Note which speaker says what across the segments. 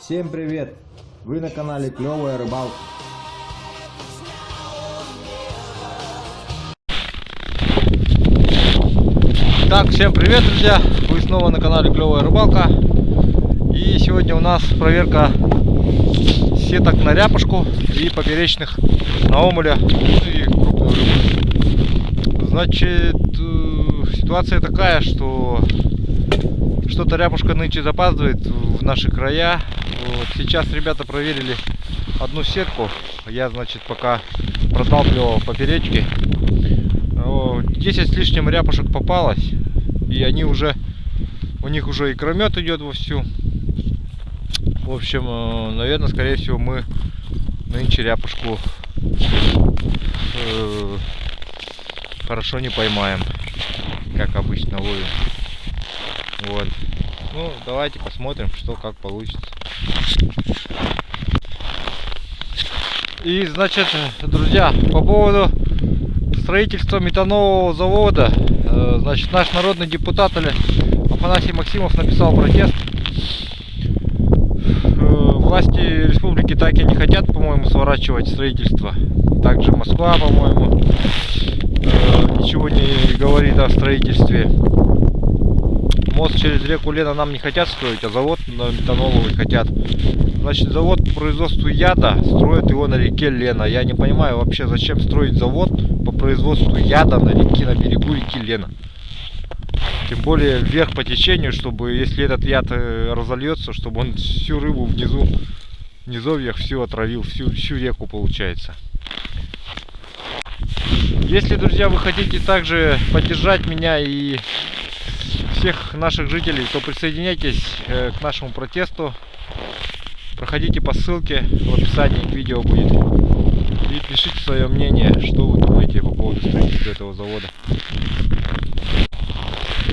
Speaker 1: Всем привет! Вы на канале Клевая Рыбалка.
Speaker 2: Так, всем привет, друзья! Вы снова на канале Клевая Рыбалка. И сегодня у нас проверка сеток на ряпушку и поперечных на омуля и крупную рыбу. Значит, ситуация такая, что что-то ряпушка нынче запаздывает в наши края. Вот. Сейчас ребята проверили одну сетку. Я, значит, пока проталкивал поперечки. 10 с лишним ряпушек попалось. И они уже, у них уже икромет идет вовсю. В общем, наверное, скорее всего, мы нынче ряпушку хорошо не поймаем, как обычно ловим. Вот. Ну, давайте посмотрим, что как получится. И, значит, друзья, по поводу строительства метанового завода, значит, наш народный депутат Афанасий Максимов написал протест. Власти республики так и не хотят, по-моему, сворачивать строительство. Также Москва, по-моему, ничего не говорит о строительстве. Мост через реку Лена нам не хотят строить, а завод метаноловый хотят. Значит, завод по производству яда строят его на реке Лена. Я не понимаю вообще, зачем строить завод по производству яда на берегу реки Лена. Тем более вверх по течению, чтобы, если этот яд разольется, чтобы он всю рыбу внизу, в низовьях всю отравил, всю реку, получается. Если, друзья, вы хотите также поддержать меня и всех наших жителей, то присоединяйтесь к нашему протесту. Проходите по ссылке, в описании к видео будет. И пишите свое мнение, что вы думаете по поводу строительства этого завода.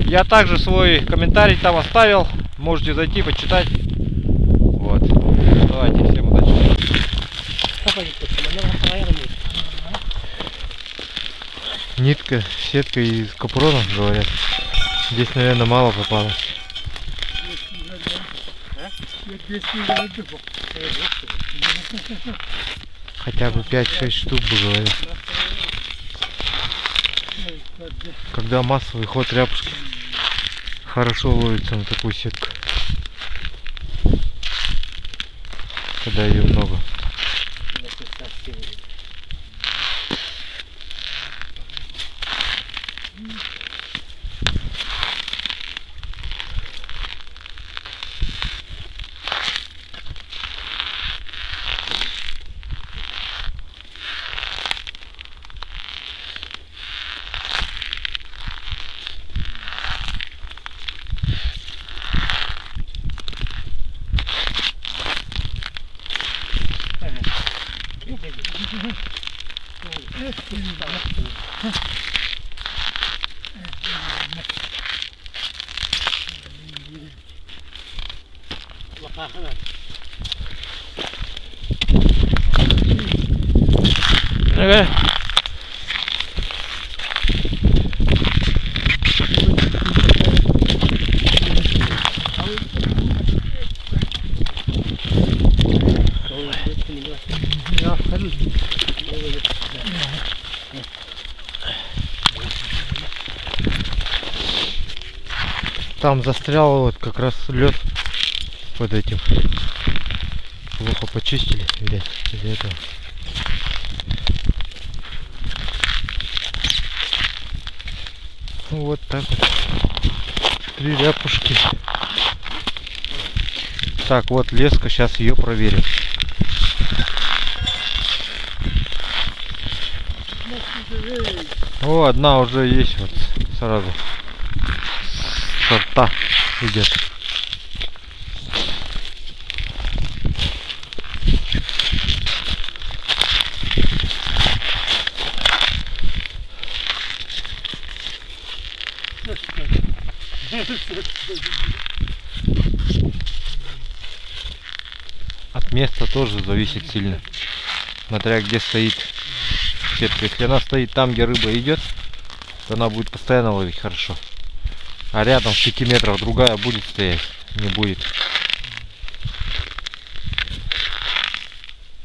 Speaker 2: Я также свой комментарий там оставил. Можете зайти, почитать. Вот. Давайте, всем удачи. Нитка, сетка из капурона, говорят. Здесь, наверное, мало попалось. Хотя бы 5-6 штук бы, говорят. Когда массовый ход ряпушки, хорошо ловится на такую сетку. Когда ее много. Okay. Там застрял вот как раз лед под этим. Плохо почистили, видать, из-за этого. Ну, вот так вот. 3 ряпушки. Так, вот леска, сейчас ее проверим. О, одна уже есть вот сразу. Сорта идет. От места тоже зависит сильно, смотря где стоит сетка. Если она стоит там, где рыба идет, то она будет постоянно ловить хорошо. А рядом в 5 метрах другая будет стоять, не будет.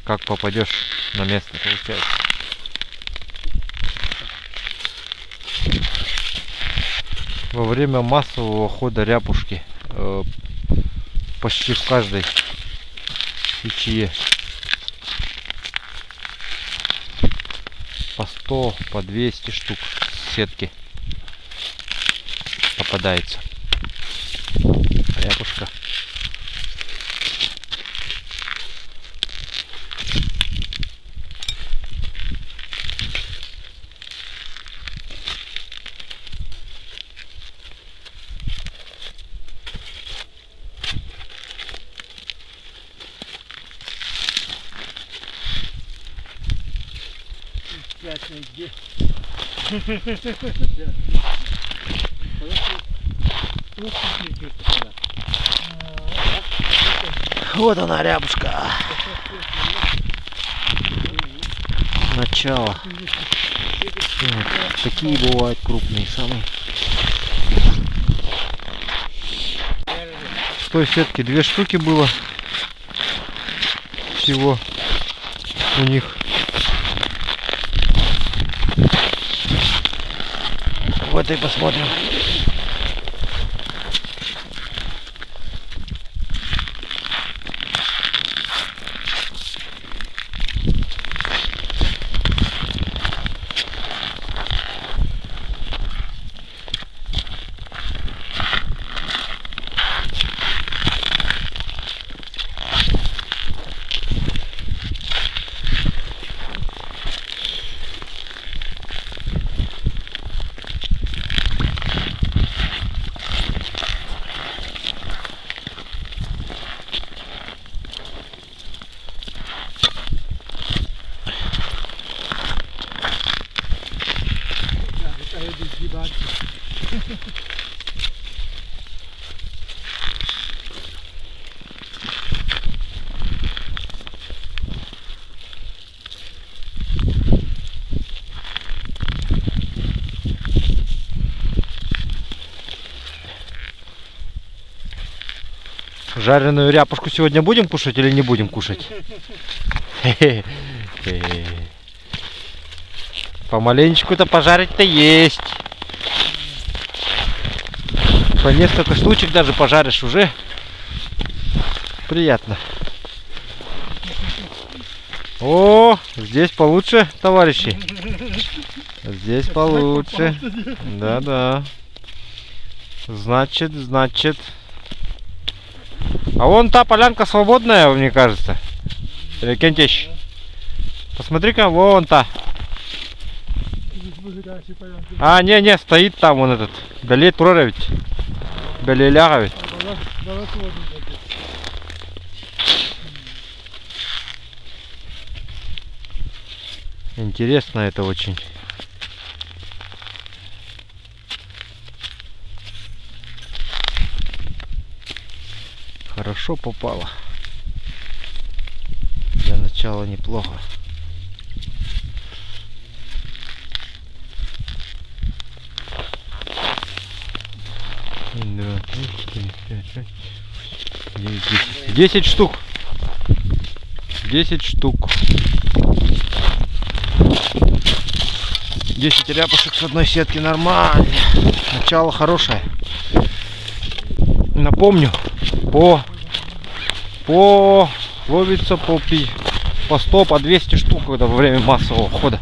Speaker 2: как попадешь на место, получается. Во время массового хода ряпушки почти в каждой ячее по 100, по 200 штук сетки попадается ряпушка. Вот она, рябушка. Начало. Вот. Такие бывают крупные самые. В той сетке 2 штуки было всего у них. В этой посмотрим. Жареную ряпушку сегодня будем кушать или не будем кушать? Помаленечку-то пожарить-то есть. По несколько штучек даже пожаришь уже. Приятно. О, здесь получше, товарищи. Здесь получше. Да-да. Значит. А вон та полянка свободная, мне кажется. Кентищ. Посмотри-ка, вон та. А, не, стоит там вон этот. Белеет проровить. Белелягавить. Интересно это очень. Хорошо попало. Для начала неплохо. Два, 3, 4, 5, 6, 9, 10. 10 штук. 10 штук. 10 ряпушек с одной сетки, нормально. Начало хорошее. Напомню, ловится по 100, по 200 штук это во время массового хода.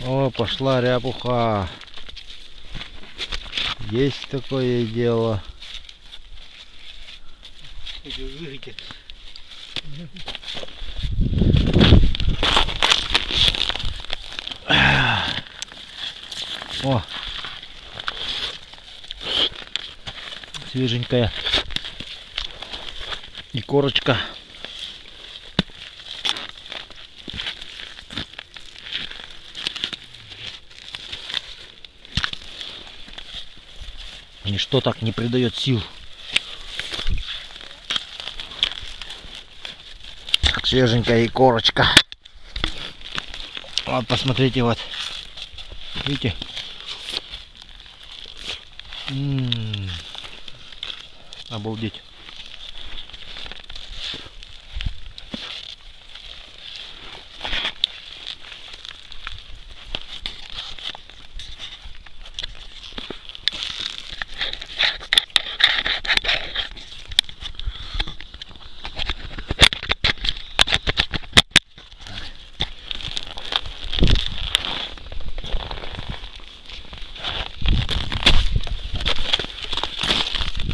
Speaker 2: О, пошла ряпуха. Есть такое дело. О, свеженькая. И корочка Ничто так не придает сил. Свеженькая и корочка. Вот, посмотрите, вот. Видите? Обалдеть.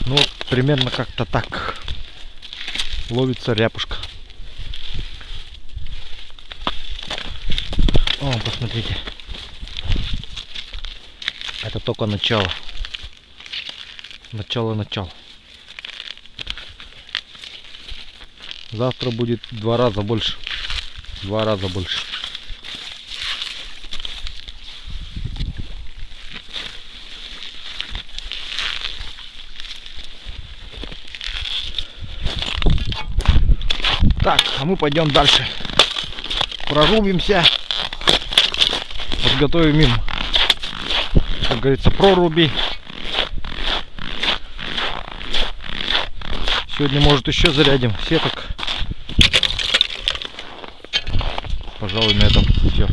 Speaker 2: Ну, примерно как-то так ловится ряпушка. О, посмотрите. Это только начало. Начало. Завтра будет 2 раза больше. 2 раза больше. Так, а мы пойдем дальше. Прорубимся. Подготовим им, как говорится, проруби. Сегодня, может, еще зарядим сеток. Пожалуй, на этом все.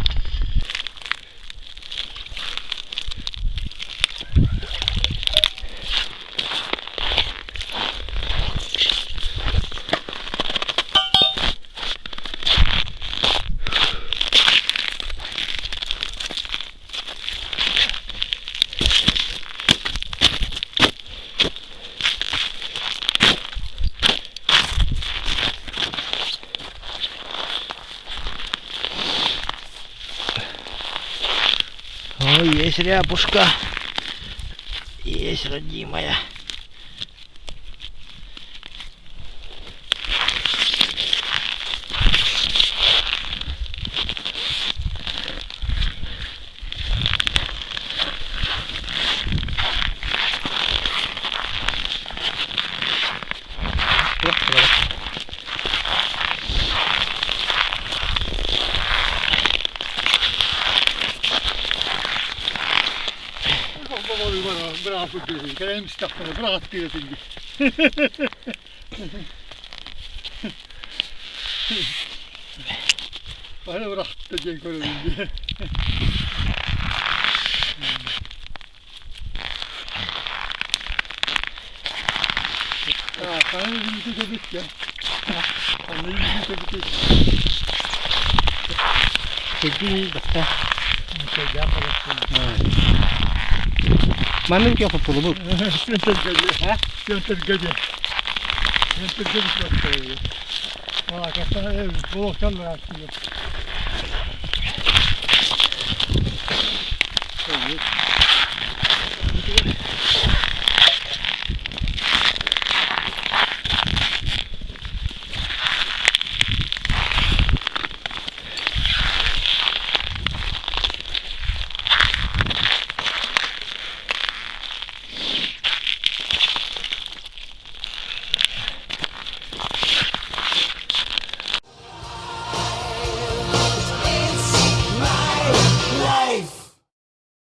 Speaker 2: Ой, есть ряпушка. Есть, родимая.
Speaker 3: Bravo kysyin, krämstappare, bra tietenkin. Aina rahtajen korvinkin. Aina ihmisiä pitkä. Aina ihmisiä pitkä. Jadi, basta. Saya jumpa lagi. Mana yang apa puluh? Yang terjadi, yang terjadi. Yang terjadi seperti. Wah, kata boleh kalau aku.